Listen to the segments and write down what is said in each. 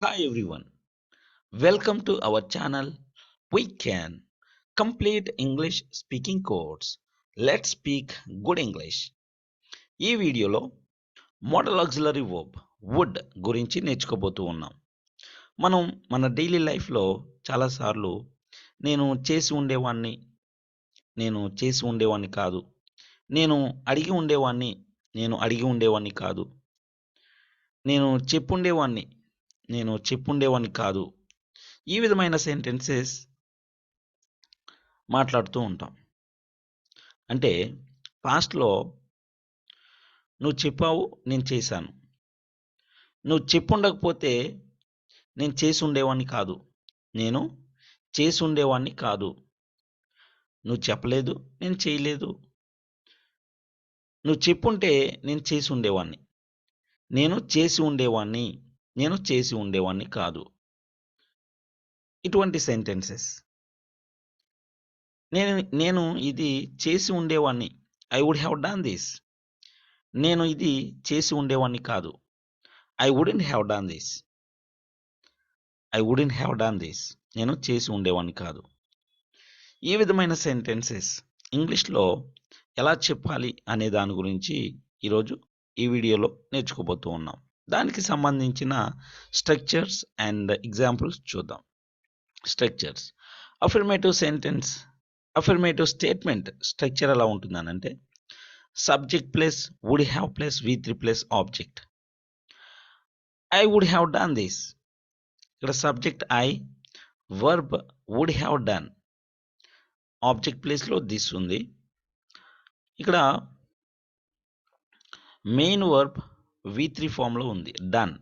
Hi everyone, welcome to our channel. We can complete English speaking course. Let's speak good English. ఈ వీడియోలో model auxiliary verb would గురించి నేర్చుకోబోతూ ఉన్నాం. మనం మన daily లైఫ్లో చాలాసార్లు నేను చేసి ఉండేవాడిని, నేను చేసి ఉండేవాడిని కాదు, నేను అడిగి ఉండేవాడిని, నేను అడిగి ఉండేవాడిని కాదు, నేను చెప్పుండేవాడిని, నేను చెప్పుండేవాడిని కాదు, ఈ విధమైన సెంటెన్సెస్ మాట్లాడుతూ ఉంటాం. అంటే పాస్ట్‌లో నువ్వు చెప్పావు, నేను చేశాను. నువ్వు చెప్పుండకపోతే నేను చేసుండేవాడిని కాదు. నేను చేసుండేవాడిని కాదు. నువ్వు చెప్పలేదు, నేను చేయలేదు. నువ్వు చెప్పుంటే నేను చేసి ఉండేవాడిని. నేను చేసి ఉండేవాడిని. నేను చేసి ఉండేవాడిని కాదు. ఇటువంటి సెంటెన్సెస్. నేను నేను ఇది చేసి ఉండేవాడిని. I would have done this. నేను ఇది చేసి ఉండేవాడిని కాదు. I wouldn't have done this. I wouldn't have done this. నేను చేసి ఉండేవాడిని కాదు. ఈ విధమైన సెంటెన్సెస్ ఇంగ్లీష్‌లో ఎలా చెప్పాలి అనే దాని గురించి ఈరోజు ఈ వీడియోలో నేర్చుకోబోతూ ఉన్నాం. దానికి సంబంధించిన స్ట్రక్చర్స్ అండ్ ఎగ్జాంపుల్స్ చూద్దాం. Structures. Affirmative sentence, affirmative statement structure ఎలా ఉంటుందనంటే subject plus would have plus V3 plus object. I would have done this. ఇక్కడ subject I, verb would have done. Object ప్లేస్‌లో దిస్ ఉంది. ఇక్కడ మెయిన్ వర్బ్ V3 ఫామ్‌లో ఉంది. Done.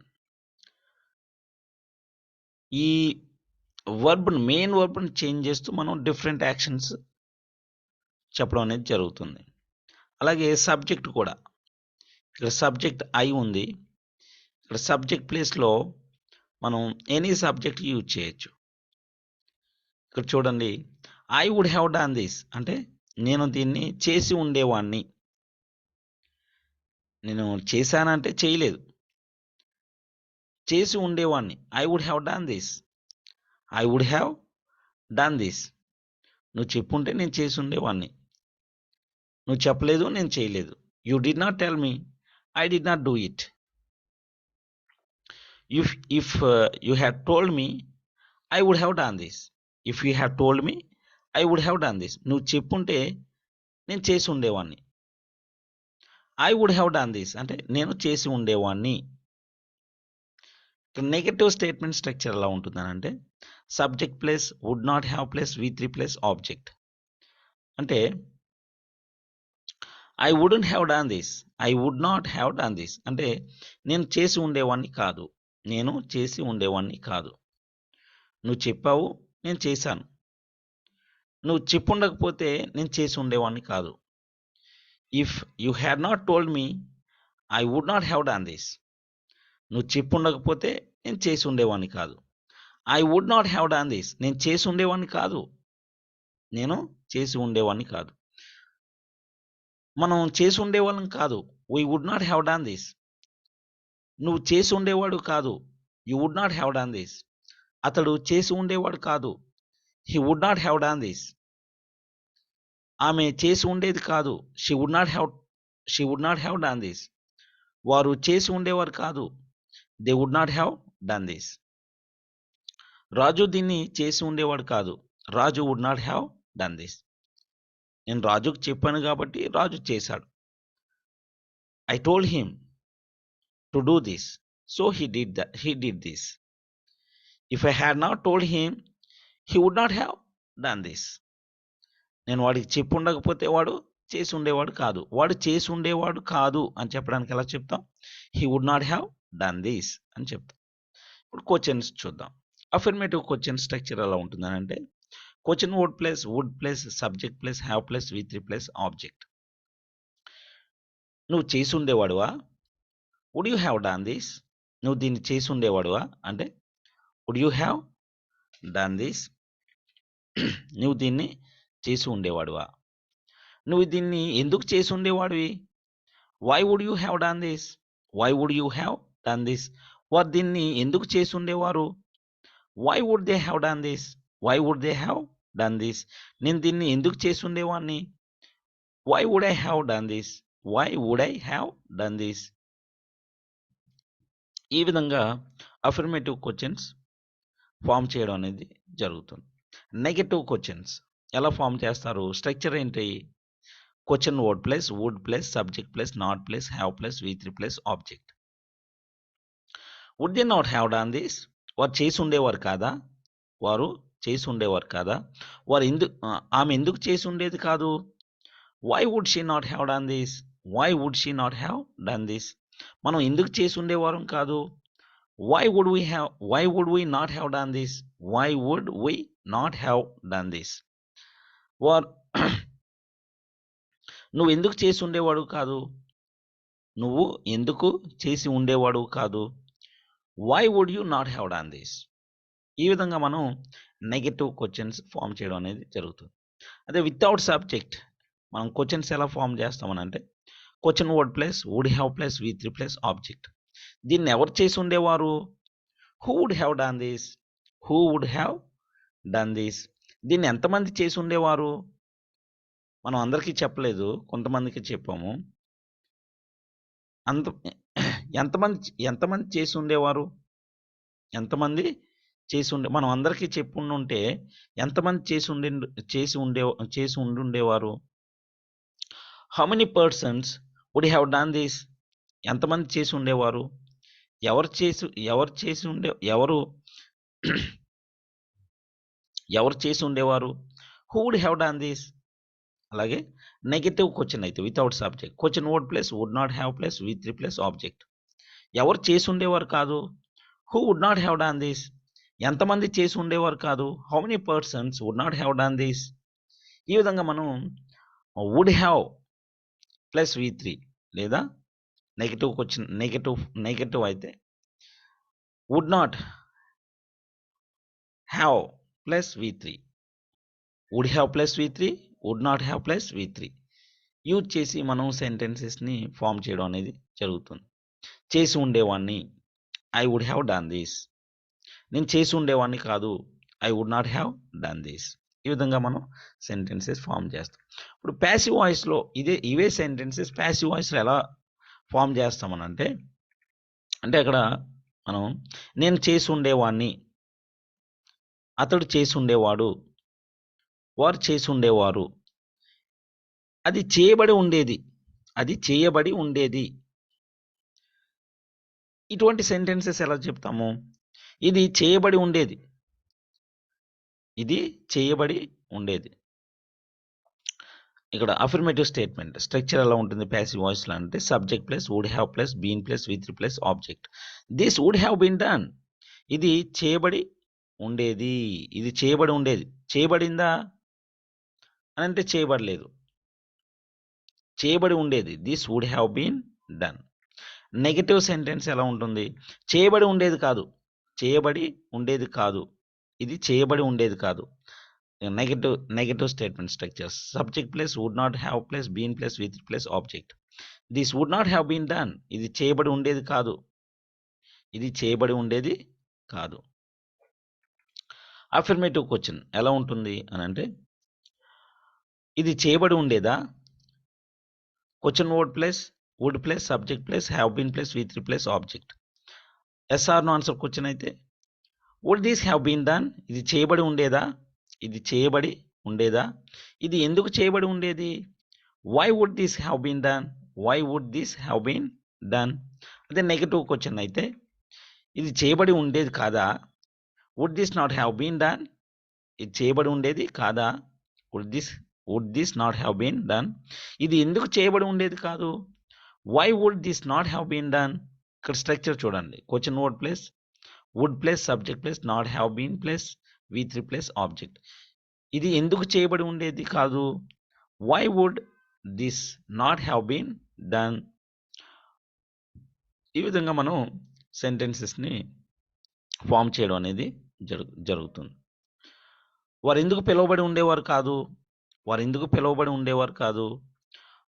ఈ main వర్బ్‌ని change చేస్తూ మనం డిఫరెంట్ యాక్షన్స్ చెప్పడం అనేది జరుగుతుంది. అలాగే సబ్జెక్ట్ కూడా. ఇక్కడ సబ్జెక్ట్ ఐ ఉంది. ఇక్కడ సబ్జెక్ట్ ప్లేస్‌లో మనం ఎనీ సబ్జెక్ట్ యూజ్ చేయొచ్చు. ఇక్కడ చూడండి, I would have done this అంటే నేను దీన్ని చేసి ఉండేవాడిని. నేను చేశానంటే చేయలేదు. చేసి ఉండేవాడిని. I would have done this. I would have done this. నువ్వు చెప్పుంటే నేను చేసి ఉండేవాడిని. నువ్వు చెప్పలేదు, నేను చేయలేదు. You did not tell me. I did not do it. If you had told me I would have done this. If you had told me I would have done this. నువ్వు చెప్పుంటే నేను చేసి ఉండేవాడిని. I would have done this అంటే నేను చేసి ఉండేవాడిని. Negative statement structure ఎలా ఉంటుందనంటే subject plus would not have plus V3 plus object. అంటే I wouldn't have done this. I would not have done this అంటే నేను చేసి ఉండేవాడిని కాదు. నేను చేసి ఉండేవాడిని కాదు. నువ్వు చెప్పావు, నేను చేశాను. నువ్వు చెప్పుండకపోతే నేను చేసి ఉండేవాడిని కాదు. If you had not told me I would not have done this. నువ్వు చెప్పుండకపోతే నేను చేసి ఉండేవాడిని కాదు. I would not have done this. నేను చేసి ఉండేవాడిని కాదు. నేను చేసి ఉండేవాడిని కాదు. మనం చేసి ఉండేవాళ్ళం కాదు. We would not have done this. నువ్వు చేసి ఉండేవాడు కాదు. You would not have done this. అతడు చేసి ఉండేవాడు కాదు. He would not have done this. ఆమె చేసి ఉండేది కాదు. She would not have done this. వారు చేసి ఉండేవారు కాదు. They would not have done this. Raju దీన్ని చేసి ఉండేవాడు కాదు. Raju would not have done this. నేను రాజుకు చెప్పాను కాబట్టి రాజు చేశాడు. I told him to do this. So he did this. If I had not told him he would not have done this. నేను వాడికి చెప్పి ఉండకపోతే వాడు చేసి ఉండేవాడు కాదు. వాడు చేసి ఉండేవాడు కాదు అని చెప్పడానికి ఎలా చెప్తాం? He would not have done this అని చెప్తాం. ఇప్పుడు క్వశ్చన్స్ చూద్దాం. అఫర్మేటివ్ క్వశ్చన్ స్ట్రక్చర్ ఎలా ఉంటుందని question would plus subject plus have plus V3 plus object. నువ్వు చేసి ఉండేవాడువా? Would you have done this. నువ్వు దీన్ని చేసి ఉండేవాడువా అంటే would you have done this. నువ్వు దీన్ని చేసి ఉండేవాడువా? నువ్వు దీన్ని ఎందుకు చేసి ఉండేవాడివి? Why would you have done this. Why would you have done this. వారు దీన్ని ఎందుకు చేసి ఉండేవారు? Why would they have done this? Why would they have done this? నేను దీన్ని ఎందుకు చేసి ఉండేవాడిని? Why would I have done this? Why would I have done this? ఈ విధంగా అఫర్మేటివ్ క్వశ్చన్స్ ఫామ్ చేయడం అనేది జరుగుతుంది. నెగటివ్ క్వశ్చన్స్ ఎలా ఫామ్ చేస్తారు? స్ట్రక్చర్ ఏంటి? Question word plus would plus subject plus not plus have plus V3 plus object. Would they not have done this? వారు చేసి ఉండేవారు కాదా? వారు చేసి ఉండేవారు కాదా? ఆమె ఎందుకు చేసి ఉండేది కాదు? Why would she not have done this? Why would she not have done this? మనం ఎందుకు చేసి ఉండేవారం కాదు? Why would we not have done this? Why would we not have done this? వారు నువ్వు ఎందుకు చేసి ఉండేవాడు కాదు? నువ్వు ఎందుకు చేసి ఉండేవాడు కాదు? Why would you not have done this? ఈ విధంగా మనం నెగటివ్ క్వశ్చన్స్ ఫామ్ చేయడం అనేది జరుగుతుంది. అదే వితౌట్ సబ్జెక్ట్ మనం క్వశ్చన్స్ ఎలా ఫామ్ చేస్తామనంటే question word plus would have plus V3 plus object. దీన్ని ఎవరు చేసి ఉండేవారు? Who would have done this? Who would have done this? దీన్ని ఎంతమంది చేసి ఉండేవారు? మనం అందరికీ చెప్పలేదు, కొంతమందికి చెప్పాము. అంత ఎంతమంది చేసి ఉండేవారు? ఎంతమంది మనం అందరికీ చెప్పుండుంటే ఎంతమంది చేసి ఉండుండేవారు? How many persons would have done this? ఎంతమంది చేసి ఉండేవారు? ఎవరు చేసి ఉండేవారు? Who would have done this? అలాగే నెగటివ్ క్వశ్చన్ అయితే without subject question word plus would not have plus V3 plus object. ఎవరు చేసి ఉండేవారు కాదు? Who would not have done this? ఎంతమంది చేసి ఉండేవారు కాదు? How many persons would not have done this? ఈ విధంగా మనం వుడ్ హ్యావ్ ప్లస్ V3 లేదా నెగటివ్ క్వశ్చన్ నెగటివ్ అయితే would not have plus V3, would have plus V3, would not have plus V3 use చేసి మనం సెంటెన్సెస్ని ఫామ్ చేయడం అనేది జరుగుతుంది. చేసి ఉండేవాడిని, I would have done this. నేను చేసి ఉండేవాడిని కాదు, I would not have done this. ఈ విధంగా మనం సెంటెన్సెస్ ఫామ్ చేస్తాం. ఇప్పుడు ప్యాసివ్ వాయిస్లో ఇవే సెంటెన్సెస్ ప్యాసివ్ వాయిస్లో ఎలా ఫామ్ చేస్తామనంటే అక్కడ మనం నేను చేసి ఉండేవాడిని, అతడు చేసి ఉండేవాడు, వారు చేసి ఉండేవారు, అది చేయబడి ఉండేది. ఇటువంటి సెంటెన్సెస్ ఎలా చెప్తాము? ఇది చేయబడి ఉండేది. ఇక్కడ అఫర్మేటివ్ స్టేట్మెంట్ స్ట్రక్చర్ ఎలా ఉంటుంది ప్యాసివ్ వాయిస్లో అంటే subject plus would have plus been plus V3 plus object. This would have been done. ఇది చేయబడి ఉండేది. చేయబడిందా అని అంటే చేయబడలేదు, చేయబడి ఉండేది. This would have been done. Negative sentence ఎలా ఉంటుంది? చేయబడి ఉండేది కాదు, ఇది చేయబడి ఉండేది కాదు. Negative statement structure subject plus would not have plus been plus V3 plus object. This would not have been done. ఇది చేయబడి ఉండేది కాదు. అఫర్మేటివ్ క్వశ్చన్ ఎలా ఉంటుంది అని అంటే ఇది చేయబడి ఉండేదా? Question word plus would plus subject plus have been plus V3 plus object. Yes or no answer question అయితే would this have been done. ఇది చేయబడి ఉండేదా? ఇది ఎందుకు చేయబడి ఉండేది? Why would this have been done. అదే నెగటివ్ క్వశ్చన్ అయితే ఇది చేయబడి ఉండేది కాదా? Would this not have been done. ఇది చేయబడి ఉండేది కాదా? Would this not have been done. ఇది ఎందుకు చేయబడి ఉండేది కాదు? Why would this not have been done. ఇక్కడ స్ట్రక్చర్ చూడండి, question word plus would plus subject plus not have been plus V3 plus object. ఇది ఎందుకు చేయబడి ఉండేది కాదు? Why would this not have been done. ఈ విధంగా మనం సెంటెన్సెస్ని ఫామ్ చేయడం అనేది జరుగుతుంది. వారు ఎందుకు పిలువబడి ఉండేవారు కాదు?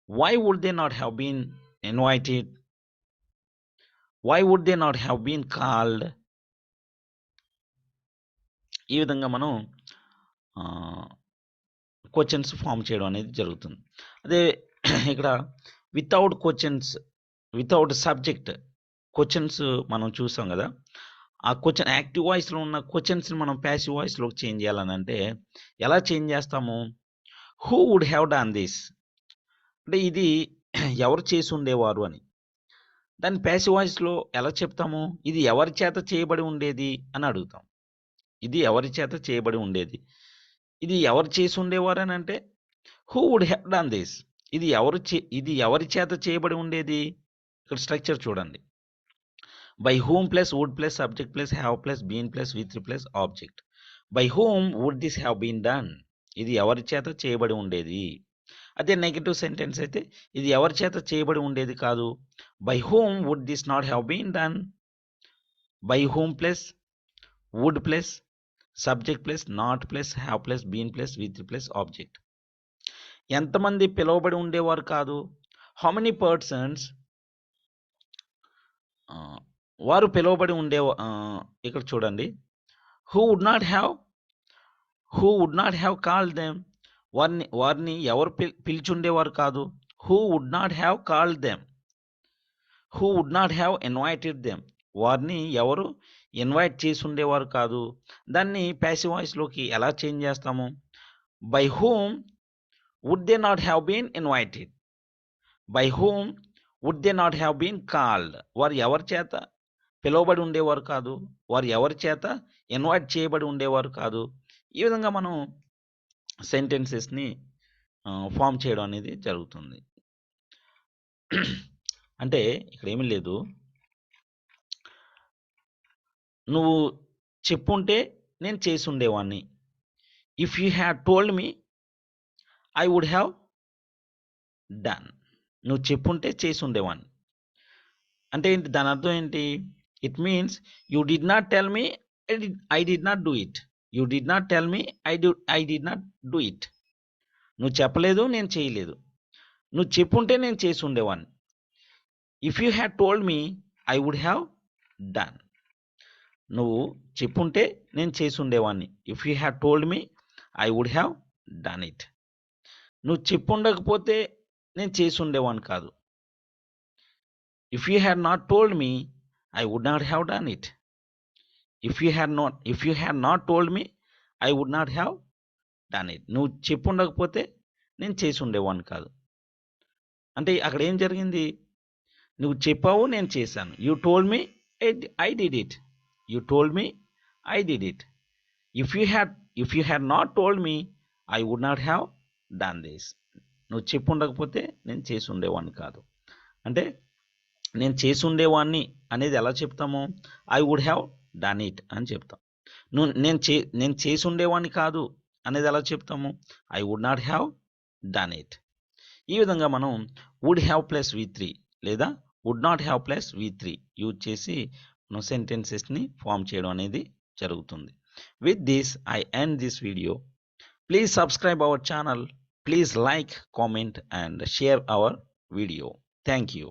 Why would they not have been invited. Why would they not have been called. ఈ విధంగా మనం క్వశ్చన్స్ ఫామ్ చేయడం అనేది జరుగుతుంది. అదే ఇక్కడ without questions, without subject questions మనం చూసాం కదా. ఆ క్వశ్చన్ యాక్టివ్ వాయిస్లో ఉన్న క్వశ్చన్స్ని మనం ప్యాసివ్ వాయిస్లోకి చేంజ్ చేయాలని అంటే ఎలా చేంజ్ చేస్తాము? Who would have done this అంటే ఇది ఎవరు చేసి ఉండేవారు అని. దాన్ని ప్యాసివ్ వాయిస్లో ఎలా చెప్తాము? ఇది ఎవరి చేత చేయబడి ఉండేది అని అడుగుతాం. ఇది ఎవరి చేత చేయబడి ఉండేది. ఇది ఎవరు చేసి ఉండేవారు అని అంటే who would have done this. ఇది ఎవరి చేత చేయబడి ఉండేది. ఇక్కడ స్ట్రక్చర్ చూడండి. By whom plus would plus subject plus have plus been plus with plus object. By whom would this have been done. ఇది ఎవరి చేత చేయబడి ఉండేది. అదే నెగటివ్ సెంటెన్స్ అయితే ఇది ఎవరి చేత చేయబడి ఉండేది కాదు. By whom would this not have been done. By whom plus would plus subject plus not plus have plus been plus with plus object. ఎంతమంది పిలువబడి ఉండేవారు కాదు. హౌ మెనీ పర్సన్స్ వారు పిలువబడి ఉండే. ఇక్కడ చూడండి. Who would not have called them. వారిని ఎవరు పిలిచుండేవారు కాదు. Who would not have called them. Who would not have invited them. వారిని ఎవరు ఇన్వైట్ చేసి ఉండేవారు కాదు. దాన్ని ప్యాసివ్ వాయిస్లోకి ఎలా చేంజ్ చేస్తాము? By whom would they not have been invited. By whom would they not have been called. వారు ఎవరి చేత పిలువబడి ఉండేవారు కాదు. వారు ఎవరి చేత ఇన్వైట్ చేయబడి ఉండేవారు కాదు. ఈ విధంగా మనం సెంటెన్సెస్ని ఫామ్ చేయడం అనేది జరుగుతుంది. అంటే ఇక్కడ ఏమీ లేదు. నువ్వు చెప్పుంటే నేను చేసి ఉండేవాడిని. If you had told me I would have done. నువ్వు చెప్పుంటే చేసి ఉండేవాడిని అంటే ఏంటి? దాని అర్థం ఏంటి? It means you did not tell me I did not do it. You did not tell me I did not do it. నువ్వు చెప్పలేదు, నేను చేయలేదు. నువ్వు చెప్పుంటే నేను చేసి ఉండేవాడిని. If you had told me I would have done. నువ్వు చెప్పుంటే నేను చేసి ఉండేవాడిని. If you had told me I would have done it. నువ్వు చెప్పుండకపోతే నేను చేసి ఉండేవాడిని కాదు. If you had not told me I would not have done it. If you had not told me I would not have done it. నువ్వు చెప్పుండకపోతే నేను చేసి ఉండేవాడిని కాదు. అంటే అక్కడ ఏం జరిగింది? నువ్వు చెప్పావు, నేను చేశాను. You told me I did it. You told me I did it. If you had not told me I would not have done this. నువ్వు చెప్పుండకపోతే నేను చేసి ఉండేవాడిని కాదు. అంటే నేను చేసి ఉండేవాడిని అనేది ఎలా చెప్తాము? I would have done it అని చెప్తాం. నేను చేసి ఉండేవాడిని కాదు అనేది ఎలా చెప్తాము? I would not have done it. ఈ విధంగా మనం వుడ్ హ్యావ్ ప్లస్ V3 లేదా would not have plus V3 use చేసి మనం సెంటెన్సెస్ని ఫామ్ చేయడం అనేది జరుగుతుంది. With this I end this video. Please subscribe our channel. Please like, comment and share our video. Thank you.